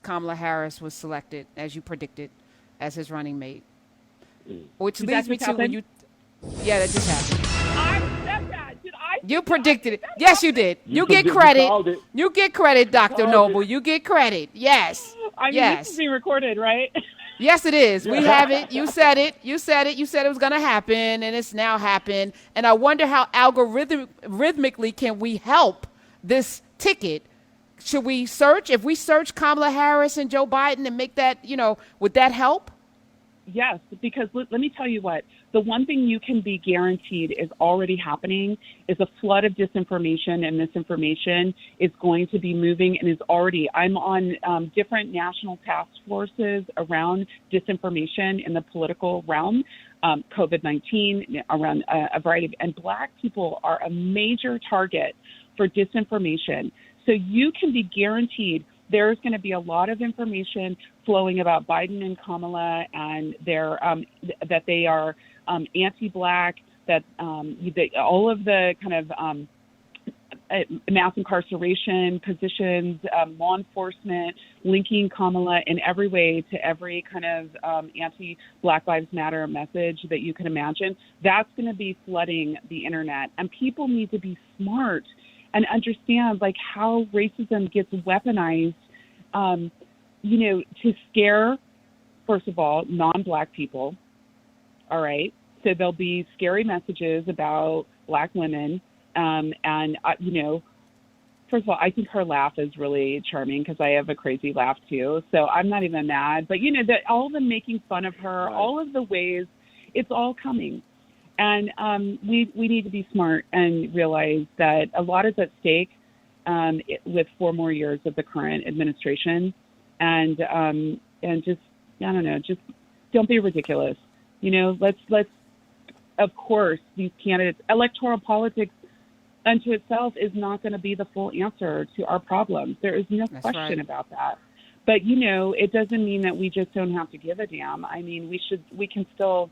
Kamala Harris was selected, as you predicted, as his running mate. Which leads me to when you... Yeah, that just happened. I said that. Did I? You predicted it. Yes, you did. You get credit. You get credit, Dr. Noble. You get credit. Yes. I mean, yes. This is being recorded, right? Yes, it is. We have it. You said it. You said it. You said it was going to happen, and it's now happened. And I wonder how algorithmically can we help this ticket? Should we search? If we search Kamala Harris and Joe Biden and make that, would that help? Yes, because let me tell you what. The one thing you can be guaranteed is already happening is a flood of disinformation and misinformation is going to be moving and is already. I'm on different national task forces around disinformation in the political realm, COVID-19, around a variety of, and Black people are a major target for disinformation. So you can be guaranteed there's going to be a lot of information flowing about Biden and Kamala and their that they are anti-Black, that all of the kind of mass incarceration positions, law enforcement, linking Kamala in every way to every kind of anti-Black Lives Matter message that you can imagine. That's going to be flooding the internet. And people need to be smart and understand like how racism gets weaponized, to scare, first of all, non-Black people. All right. So there'll be scary messages about Black women. First of all, I think her laugh is really charming because I have a crazy laugh too. So I'm not even mad. But, that all of them making fun of her, right. All of the ways, it's all coming. And we need to be smart and realize that a lot is at stake with 4 more years of the current administration. And just, I don't know, just don't be ridiculous. Let's, of course, these candidates, electoral politics unto itself is not going to be the full answer to our problems. There is no That's question right. about that. But, it doesn't mean that we just don't have to give a damn. I mean, we can still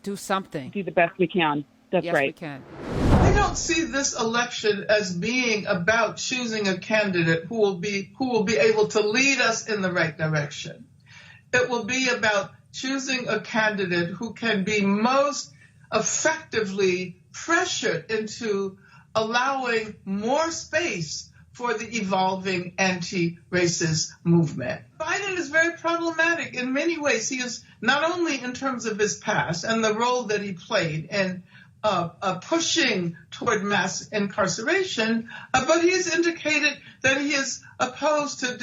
do something. Do the best we can. That's yes, right. We can. I don't see this election as being about choosing a candidate who will be able to lead us in the right direction. It will be about choosing a candidate who can be most effectively pressured into allowing more space for the evolving anti-racist movement. Biden is very problematic in many ways. He is not only in terms of his past and the role that he played in pushing toward mass incarceration, but he has indicated that he is opposed to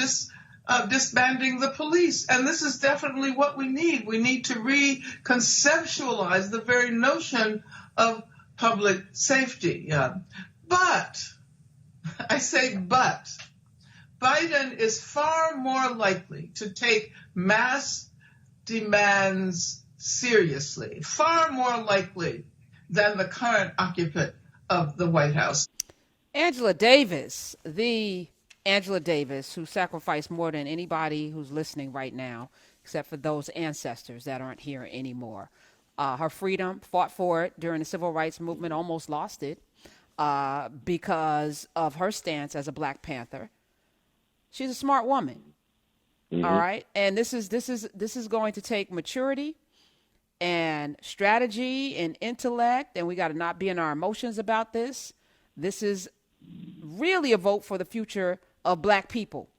disbanding the police. And this is definitely what we need. We need to reconceptualize the very notion of public safety. But Biden is far more likely to take mass demands seriously, far more likely than the current occupant of the White House. Angela Davis, who sacrificed more than anybody who's listening right now, except for those ancestors that aren't here anymore. Her freedom, fought for it during the civil rights movement, almost lost it because of her stance as a Black Panther. She's a smart woman. Mm-hmm. All right. And this is going to take maturity and strategy and intellect, and we got to not be in our emotions about this. This is really a vote for the future of Black people.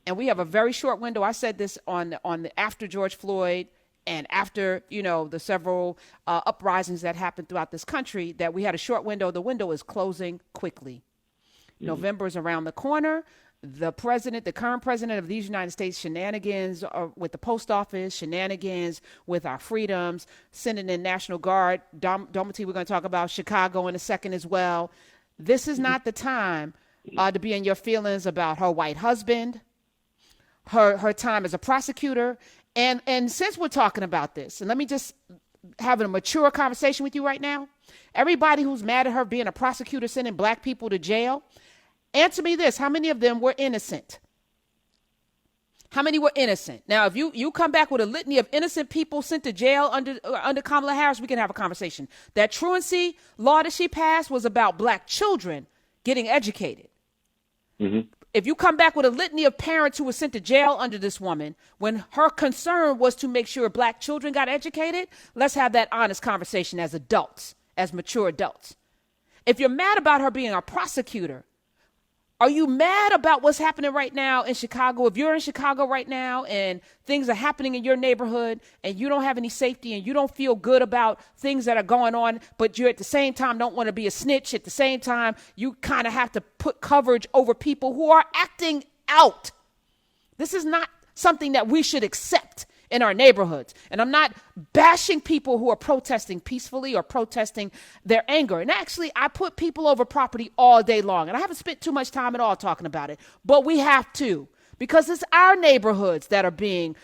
And we have a very short window. I said this on the after George Floyd and after, the several uprisings that happened throughout this country, that we had a short window. The window is closing quickly. Mm-hmm. November is around the corner. The current president of these United States, shenanigans with the post office, shenanigans with our freedoms, sending in National Guard. Domity, we're going to talk about Chicago in a second as well. This is not the time to be in your feelings about her white husband, her time as a prosecutor. And since we're talking about this, and let me just have a mature conversation with you right now. Everybody who's mad at her being a prosecutor sending Black people to jail, answer me this. How many of them were innocent? How many were innocent? Now, if you come back with a litany of innocent people sent to jail under Kamala Harris, we can have a conversation. That truancy law that she passed was about Black children getting educated. Mm-hmm. If you come back with a litany of parents who were sent to jail under this woman, when her concern was to make sure black children got educated, let's have that honest conversation as adults, as mature adults. If you're mad about her being a prosecutor, are you mad about what's happening right now in Chicago? If you're in Chicago right now and things are happening in your neighborhood and you don't have any safety and you don't feel good about things that are going on, but you at the same time don't want to be a snitch, at the same time you kind of have to put coverage over people who are acting out. This is not something that we should accept in our neighborhoods. And I'm not bashing people who are protesting peacefully or protesting their anger. And actually, I put people over property all day long. And I haven't spent too much time at all talking about it. But we have to, because it's our neighborhoods that are being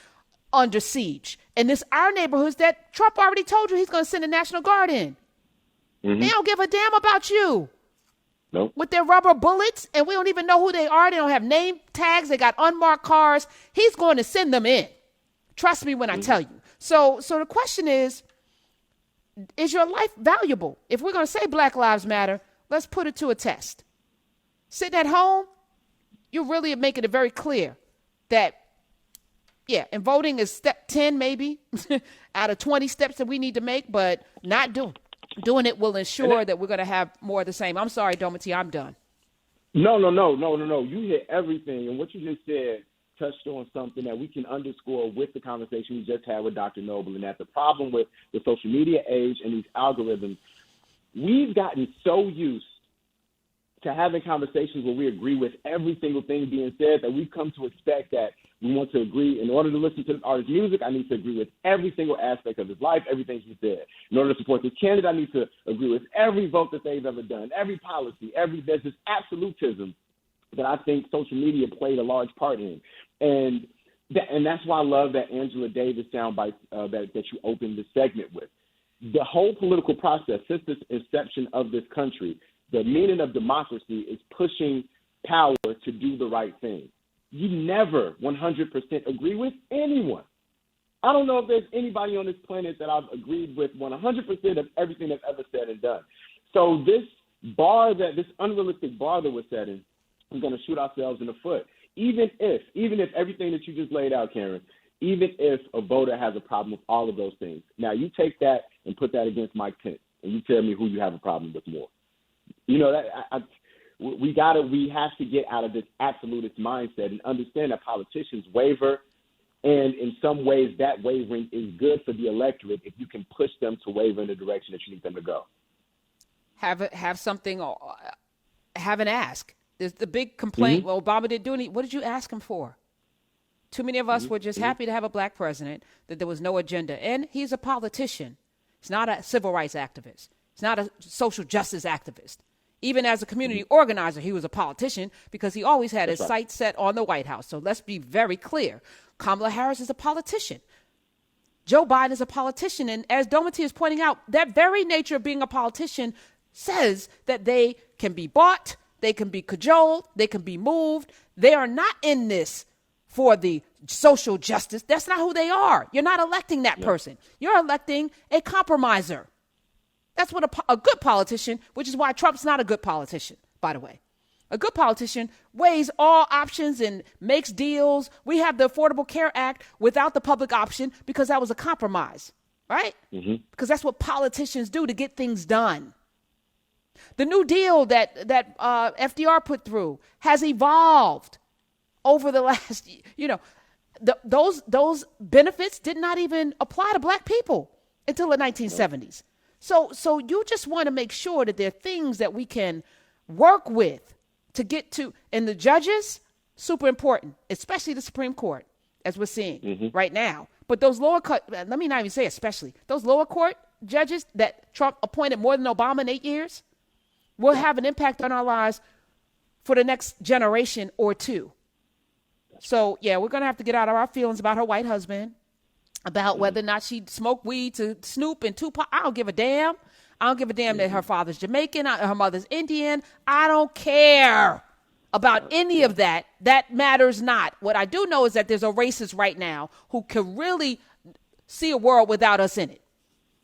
under siege. And it's our neighborhoods that Trump already told you he's going to send the National Guard in. Mm-hmm. They don't give a damn about you. Nope. With their rubber bullets, and we don't even know who they are. They don't have name tags. They got unmarked cars. He's going to send them in. Trust me when I tell you. So the question is your life valuable? If we're going to say Black Lives Matter, let's put it to a test. Sitting at home, you're really making it very clear that, yeah, and voting is step 10 maybe out of 20 steps that we need to make, but not doing it will ensure that we're going to have more of the same. I'm sorry, Domity, I'm done. No. You hit everything. And what you just said touched on something that we can underscore with the conversation we just had with Dr. Noble, and that the problem with the social media age and these algorithms, we've gotten so used to having conversations where we agree with every single thing being said that we've come to expect that we want to agree. In order to listen to this artist's music, I need to agree with every single aspect of his life, everything he said. In order to support this candidate, I need to agree with every vote that they've ever done, every policy, there's this absolutism that I think social media played a large part in. And that's why I love that Angela Davis soundbite that you opened the segment with. The whole political process, since the inception of this country, the meaning of democracy is pushing power to do the right thing. You never 100% agree with anyone. I don't know if there's anybody on this planet that I've agreed with 100% of everything they've ever said and done. So this unrealistic bar that we're setting, we're going to shoot ourselves in the foot. Even if everything that you just laid out, Karen, even if a voter has a problem with all of those things. Now, you take that and put that against Mike Pence, and you tell me who you have a problem with more. You know, we have to get out of this absolutist mindset and understand that politicians waver, and in some ways that wavering is good for the electorate if you can push them to waver in the direction that you need them to go. Have an ask. There's the big complaint. Mm-hmm. Well, Obama didn't do any. What did you ask him for? Too many of us were just happy to have a black president, that there was no agenda. And he's a politician. He's not a civil rights activist. He's not a social justice activist. Even as a community organizer, he was a politician because he always had his sights set on the White House. So let's be very clear. Kamala Harris is a politician. Joe Biden is a politician. And as Domity is pointing out, that very nature of being a politician says that they can be bought, they can be cajoled, they can be moved. They are not in this for the social justice. That's not who they are. You're not electing that person. You're electing a compromiser. That's what a good politician, which is why Trump's not a good politician, by the way. A good politician weighs all options and makes deals. We have the Affordable Care Act without the public option because that was a compromise, right? Mm-hmm. Because that's what politicians do to get things done. The New Deal that FDR put through has evolved over the last, those benefits did not even apply to black people until the 1970s. So you just want to make sure that there are things that we can work with to get to. And the judges, super important, especially the Supreme Court, as we're seeing right now. But those lower court, let me not even say especially, those lower court judges that Trump appointed more than Obama in 8 years will have an impact on our lives for the next generation or two. So, yeah, we're going to have to get out of our feelings about her white husband, about whether or not she smoked weed to Snoop and Tupac. I don't give a damn. I don't give a damn that her father's Jamaican, her mother's Indian. I don't care about any of that. That matters not. What I do know is that there's a racist right now who can really see a world without us in it.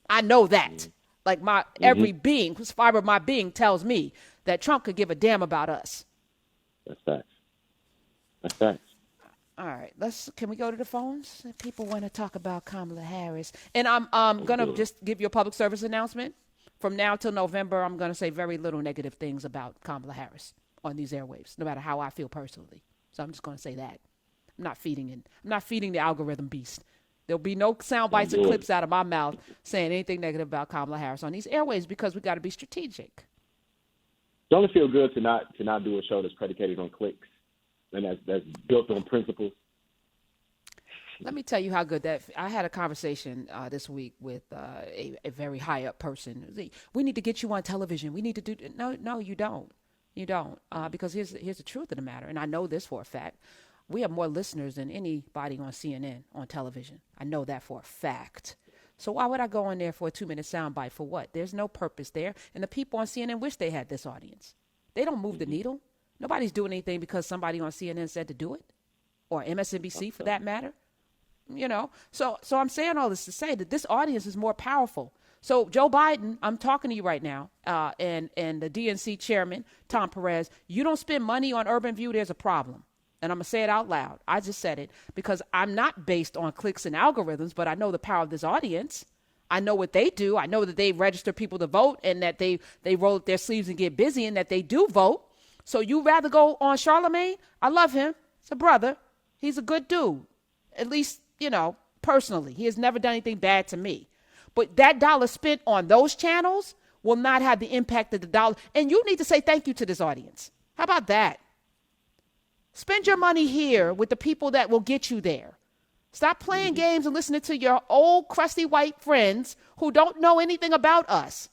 I know that. Like my every being, whose fiber of my being tells me that Trump could give a damn about us. That's facts. That's facts. All right, can we go to the phones? People want to talk about Kamala Harris. And I'm going to just give you a public service announcement. From now till November, I'm going to say very little negative things about Kamala Harris on these airwaves, no matter how I feel personally. So I'm just going to say that. I'm not feeding the algorithm beast. There'll be no sound bites and clips out of my mouth saying anything negative about Kamala Harris on these airwaves because we got to be strategic. Don't it feel good to not do a show that's predicated on clicks and that's built on principles? Let me tell you how good that. I had a conversation this week with a very high up person. We need to get you on television. We need to do. No, you don't. You don't. Because here's the truth of the matter, and I know this for a fact. We have more listeners than anybody on CNN on television. I know that for a fact. So why would I go in there for a 2-minute soundbite for what? There's no purpose there. And the people on CNN wish they had this audience. They don't move the needle. Nobody's doing anything because somebody on CNN said to do it, or MSNBC for that matter. You know, so I'm saying all this to say that this audience is more powerful. So Joe Biden, I'm talking to you right now, and the DNC chairman, Tom Perez, you don't spend money on Urban View, there's a problem. And I'm going to say it out loud. I just said it because I'm not based on clicks and algorithms, but I know the power of this audience. I know what they do. I know that they register people to vote and that they roll up their sleeves and get busy and that they do vote. So you rather go on Charlemagne? I love him. He's a brother. He's a good dude. At least, personally. He has never done anything bad to me. But that dollar spent on those channels will not have the impact of the dollar. And you need to say thank you to this audience. How about that? Spend your money here with the people that will get you there. Stop playing games and listening to your old crusty white friends who don't know anything about us.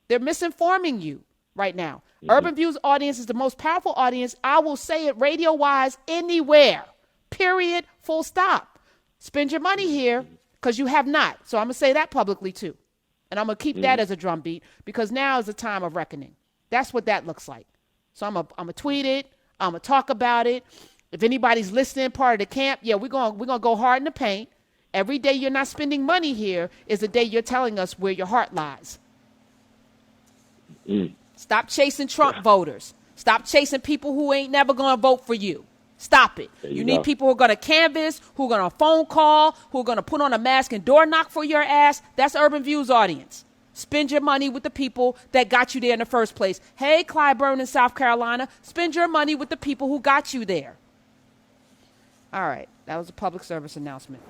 They're misinforming you right now. Urban View's audience is the most powerful audience. I will say it radio-wise anywhere. Period. Full stop. Spend your money here because you have not. So I'm going to say that publicly too. And I'm going to keep that as a drumbeat because now is the time of reckoning. That's what that looks like. So I'm going to tweet it. I'm going to talk about it. If anybody's listening, part of the camp, we're going to go hard in the paint. Every day you're not spending money here is the day you're telling us where your heart lies. Stop chasing Trump voters. Stop chasing people who ain't never going to vote for you. Stop it. You need people who are going to canvass, who are going to phone call, who are going to put on a mask and door knock for your ass. That's Urban View's audience. Spend your money with the people that got you there in the first place. Hey, Clyburn in South Carolina, spend your money with the people who got you there. All right, that was a public service announcement.